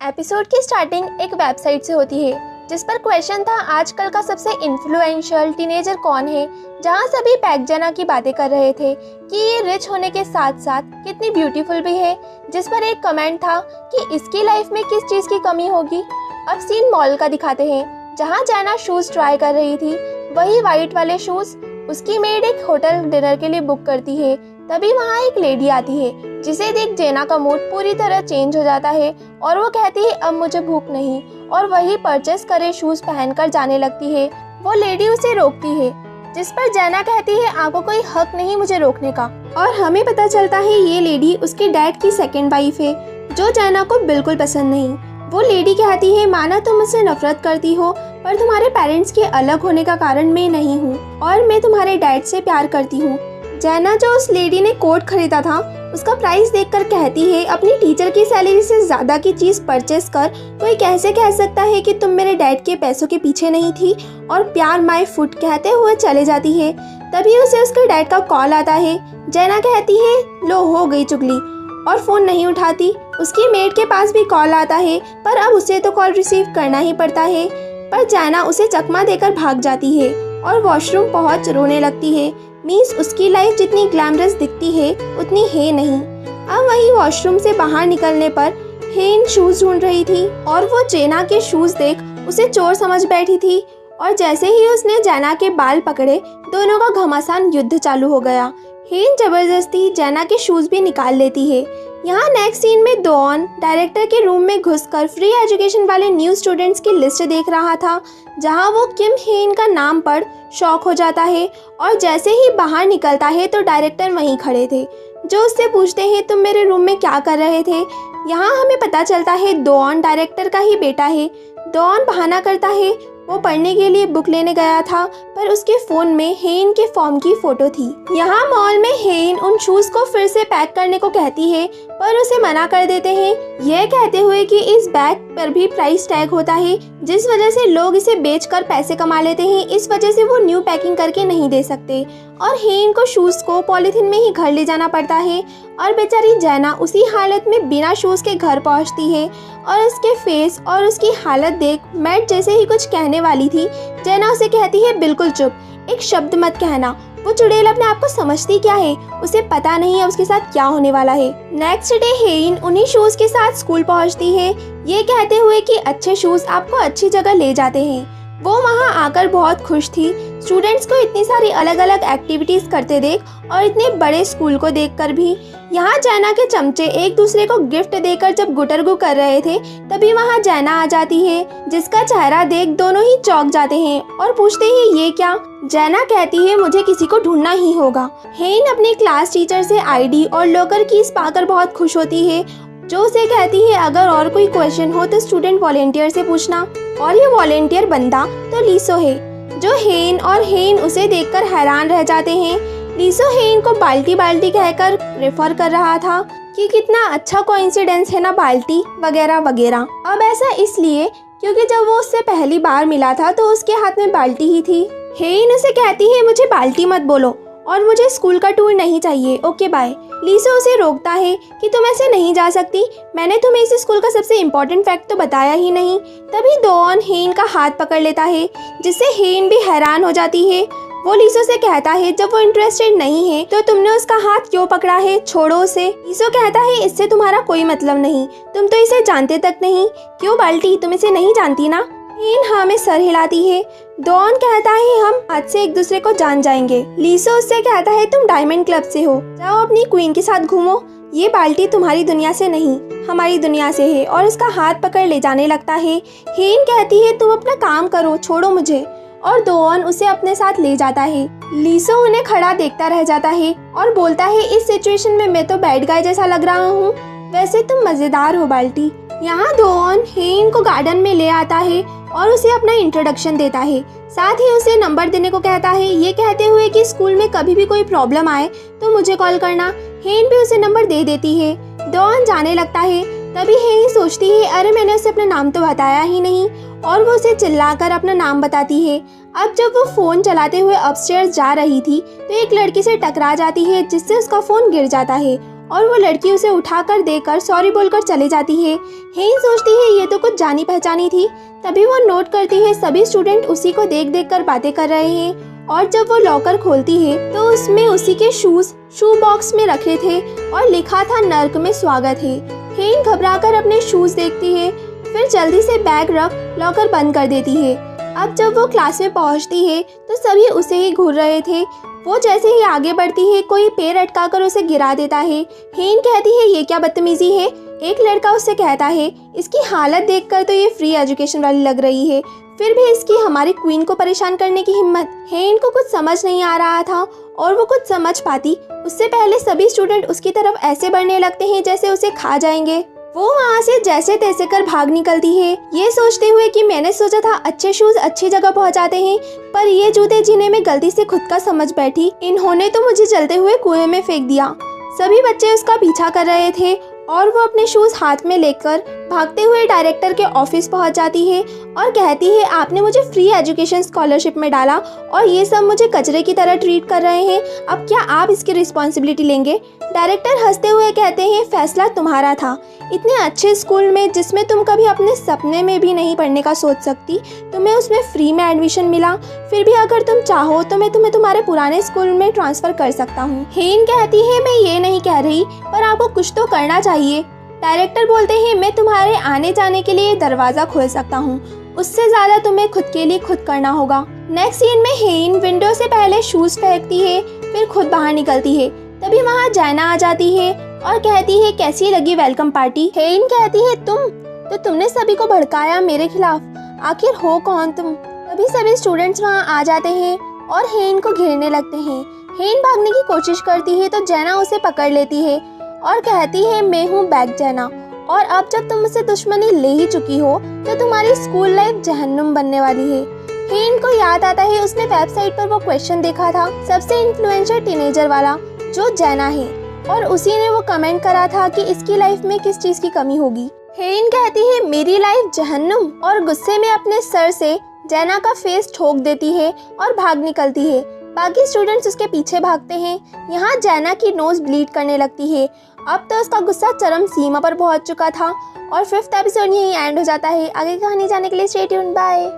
Episode की starting एक website से होती है जिस पर क्वेश्चन था आजकल का सबसे इन्फ्लुएंशियल टीनेजर कौन है, जहां सभी पैगजना की बातें कर रहे थे कि ये रिच होने के साथ साथ कितनी ब्यूटीफुल भी है, जिस पर एक कमेंट था कि इसकी लाइफ में किस चीज़ की कमी होगी। अब सीन मॉल का दिखाते हैं जहां जैना शूज़ ट्राई कर रही थी, वही वाइट वाले शूज़ उसकी मेड एक होटल डिनर के लिए बुक करती है। तभी वहाँ एक लेडी आती है जिसे देख जेना का मूड पूरी तरह चेंज हो जाता है और वो कहती है अब मुझे भूख नहीं, और वही परचेस करे शूज पहनकर जाने लगती है। वो लेडी उसे रोकती है जिस पर जेना कहती है आपको कोई हक नहीं मुझे रोकने का, और हमें पता चलता है ये लेडी उसके डैड की सेकंड वाइफ है जो जेना को बिल्कुल पसंद नहीं। वो लेडी कहती है माना तुम मुझसे नफरत करती हो पर तुम्हारे पेरेंट्स के अलग होने का कारण मैं नहीं हूँ और मैं तुम्हारे डैड से प्यार करती हूँ। जेना जो उस लेडी ने कोट खरीदा था उसका प्राइस देखकर कहती है अपनी टीचर की सैलरी से ज़्यादा की चीज़ परचेस कर कोई कैसे कह सकता है कि तुम मेरे डैड के पैसों के पीछे नहीं थी, और प्यार माय फुट कहते हुए चले जाती है। तभी उसे उसके डैड का कॉल आता है। जेना कहती है लो हो गई चुगली, और फ़ोन नहीं उठाती। उसकी मेड के पास भी कॉल आता है पर अब उसे तो कॉल रिसीव करना ही पड़ता है, पर जेना उसे चकमा देकर भाग जाती है और वॉशरूम पहुँच रोने लगती है। मीन्स उसकी लाइफ जितनी ग्लैमरस दिखती है उतनी है नहीं। अब वही वॉशरूम से बाहर निकलने पर हेन शूज ढूंढ रही थी और वो जेना के शूज देख उसे चोर समझ बैठी थी, और जैसे ही उसने जेना के बाल पकड़े दोनों का घमासान युद्ध चालू हो गया। हेन जबरदस्ती जेना के शूज भी निकाल लेती है। यहाँ नेक्स्ट सीन में डॉन डायरेक्टर के रूम में घुसकर फ्री एजुकेशन वाले न्यू स्टूडेंट्स की लिस्ट देख रहा था, जहाँ वो किम हेन का नाम पढ़ शॉक हो जाता है, और जैसे ही बाहर निकलता है तो डायरेक्टर वहीं खड़े थे जो उससे पूछते हैं तुम मेरे रूम में क्या कर रहे थे। यहाँ हमें पता चलता है डॉन डायरेक्टर का ही बेटा है। डॉन बहाना करता है वो पढ़ने के लिए बुक लेने गया था पर उसके फ़ोन में हेन के फॉर्म की फ़ोटो थी। यहाँ मॉल में हेन उन शूज़ को फिर से पैक करने को कहती है पर उसे मना कर देते हैं, यह कहते हुए कि इस बैग पर भी प्राइस टैग होता है जिस वजह से लोग इसे बेचकर पैसे कमा लेते हैं, इस वजह से वो न्यू पैकिंग करके नहीं दे सकते, और हेन को शूज़ को पॉलीथिन में ही घर ले जाना पड़ता है। और बेचारी जेना उसी हालत में बिना शूज़ के घर पहुंचती है, और उसके फेस और उसकी हालत देख मैट जैसे ही कुछ कहने वाली थी, जेना उसे कहती है बिल्कुल चुप, एक शब्द मत कहना। वो चुड़ैल अपने आप को समझती क्या है, उसे पता नहीं है उसके साथ क्या होने वाला है। नेक्स्ट डे हेन उन्हीं शूज़ के साथ स्कूल पहुंचती है, ये कहते हुए कि अच्छे शूज़ आपको अच्छी जगह ले जाते हैं। वो वहाँ आकर बहुत खुश थी स्टूडेंट्स को इतनी सारी अलग अलग एक्टिविटीज़ करते देख और इतने बड़े स्कूल को देखकर भी। यहाँ जेना के चमचे एक दूसरे को गिफ्ट देकर जब गुटरगु कर रहे थे तभी वहाँ जेना आ जाती है जिसका चेहरा देख दोनों ही चौंक जाते हैं और पूछते हैं ये क्या। जेना कहती है मुझे किसी को ढूंढना ही होगा। हेन अपने क्लास टीचर से आईडी और लॉकर कीज पाकर बहुत खुश होती है जो उसे कहती है अगर और कोई क्वेश्चन हो तो स्टूडेंट वॉलेंटियर से पूछना, और ये वॉलेंटियर बंदा तो लीसो है जो हेन उसे देखकर हैरान रह जाते हैं। लीसो हेन को बाल्टी बाल्टी कहकर रेफर कर रहा था कि कितना अच्छा कोइंसिडेंस है ना, बाल्टी वगैरह वगैरह। अब ऐसा इसलिए क्योंकि जब वो उससे पहली बार मिला था तो उसके हाथ में बाल्टी ही थी। हेन उसे कहती है मुझे बाल्टी मत बोलो और मुझे स्कूल का टूर नहीं चाहिए, ओके बाय। लीसो उसे रोकता है कि तुम ऐसे नहीं जा सकती, मैंने तुम्हें इस स्कूल का सबसे इम्पोर्टेंट फैक्ट तो बताया ही नहीं। तभी डॉन हेन का हाथ पकड़ लेता है जिससे हेन भी हैरान हो जाती है। वो लीसो से कहता है जब वो इंटरेस्टेड नहीं है तो तुमने उसका हाथ क्यों पकड़ा है, छोड़ो उसे। लीसो कहता है इससे तुम्हारा कोई मतलब नहीं, तुम तो इसे जानते तक नहीं। क्यों बाल्टी, तुम इसे नहीं जानती ना। हेन हाँ में सर हिलाती है। डॉन कहता है हम आज से एक दूसरे को जान जाएंगे। लीसो उससे कहता है तुम डायमंड क्लब से हो, जाओ अपनी क्वीन के साथ घूमो, ये बाल्टी तुम्हारी दुनिया से नहीं हमारी दुनिया से है, और उसका हाथ पकड़ ले जाने लगता है। हेन कहती है तुम अपना काम करो, छोड़ो मुझे, और डॉन उसे अपने साथ ले जाता है। लीसो उन्हें खड़ा देखता रह जाता है और बोलता है इस सिचुएशन में मैं तो बैड गाय जैसा लग रहा हूँ, वैसे तुम मजेदार हो बाल्टी। यहाँ डॉन हेन को गार्डन में ले आता है और उसे अपना इंट्रोडक्शन देता है, साथ ही उसे नंबर देने को कहता है, ये कहते हुए कि स्कूल में कभी भी कोई प्रॉब्लम आए तो मुझे कॉल करना। हेन भी उसे नंबर दे देती है। डॉन जाने लगता है तभी हेन सोचती है अरे मैंने उसे अपना नाम तो बताया ही नहीं, और वो उसे चिल्लाकर अपना नाम बताती है। अब जब वो फ़ोन चलाते हुए अपस्टेयर्स जा रही थी तो एक लड़की से टकरा जाती है जिससे उसका फ़ोन गिर जाता है और वो लड़की उसे उठाकर देकर सॉरी बोलकर चले जाती है। हेन सोचती है ये तो कुछ जानी पहचानी थी। तभी वो नोट करती है सभी स्टूडेंट उसी को देख देख कर बातें कर रहे हैं और जब वो लॉकर खोलती है तो उसमें उसी के शू बॉक्स में रखे थे और लिखा था नर्क में स्वागत है। हेन घबराकर अपने शूज देखती है, फिर जल्दी से बैग रख लॉकर बंद कर देती है। अब जब वो क्लास में पहुंचती है तो सभी उसे ही घूर रहे थे। वो जैसे ही आगे बढ़ती है कोई पैर अटकाकर उसे गिरा देता है। हेन कहती है ये क्या बदतमीजी है। एक लड़का उससे कहता है इसकी हालत देखकर तो ये फ्री एजुकेशन वाली लग रही है, फिर भी इसकी हमारी क्वीन को परेशान करने की हिम्मत। हेन को कुछ समझ नहीं आ रहा था और वो कुछ समझ पाती उससे पहले सभी स्टूडेंट उसकी तरफ ऐसे बढ़ने लगते हैं जैसे उसे खा जाएंगे। वो वहाँ से जैसे तैसे कर भाग निकलती है, ये सोचते हुए कि मैंने सोचा था अच्छे शूज अच्छी जगह पहुँचाते हैं, पर ये जूते जिन्हें मैं गलती से खुद का समझ बैठी, इन्होंने तो मुझे चलते हुए कुएं में फेंक दिया। सभी बच्चे उसका पीछा कर रहे थे और वो अपने शूज हाथ में लेकर भागते हुए डायरेक्टर के ऑफिस पहुंच जाती है और कहती है आपने मुझे फ्री एजुकेशन स्कॉलरशिप में डाला और ये सब मुझे कचरे की तरह ट्रीट कर रहे हैं, अब क्या आप इसकी रिस्पॉन्सिबिलिटी लेंगे। डायरेक्टर हंसते हुए कहते हैं फैसला तुम्हारा था, इतने अच्छे स्कूल में जिसमें तुम कभी अपने सपने में भी नहीं पढ़ने का सोच सकती, तुम्हें उसमें फ्री में एडमिशन मिला, फिर भी अगर तुम चाहो तो मैं तुम्हें तुम्हारे पुराने स्कूल में ट्रांसफ़र कर सकता हूँ। हेन कहती है मैं ये नहीं कह रही, पर आपको कुछ तो करना चाहिए। डायरेक्टर बोलते हैं मैं तुम्हारे आने जाने के लिए दरवाज़ा खोल सकता हूँ, उससे ज़्यादा तुम्हें खुद के लिए खुद करना होगा। नेक्स्ट सीन में हेन विंडो से पहले शूज़ फेंकती है, फिर खुद बाहर निकलती है। तभी वहाँ जैना आ जाती है और कहती है कैसी लगी वेलकम पार्टी। हेन कहती है तुमने सभी को भड़काया मेरे खिलाफ, आखिर हो कौन तुम। तभी सभी स्टूडेंट्स वहाँ आ जाते हैं और हेन को घेरने लगते हैं। हेन भागने की कोशिश करती है तो जैना उसे पकड़ लेती है और कहती है मैं हूँ बैग जैना, और अब जब तुम मुझसे दुश्मनी ले ही चुकी हो तो तुम्हारी स्कूल लाइफ जहन्नुम बनने वाली है। हेन को याद आता है उसने वेबसाइट पर वो क्वेश्चन देखा था सबसे इन्फ्लुएंशियल टीनेजर वाला जो जैना है, और उसी ने वो कमेंट करा था कि इसकी लाइफ में किस चीज़ की कमी होगी। हेन कहती है मेरी लाइफ जहन्नुम, और गुस्से में अपने सर से जैना का फेस ठोक देती है और भाग निकलती है। बाकी स्टूडेंट्स उसके पीछे भागते हैं। यहाँ जैना की नोज ब्लीड करने लगती है। अब तो उसका गुस्सा चरम सीमा पर पहुँच चुका था और 5th एपिसोड यहीं एंड हो जाता है। आगे कहानी जाने के लिए स्टे ट्यून्ड, बाय।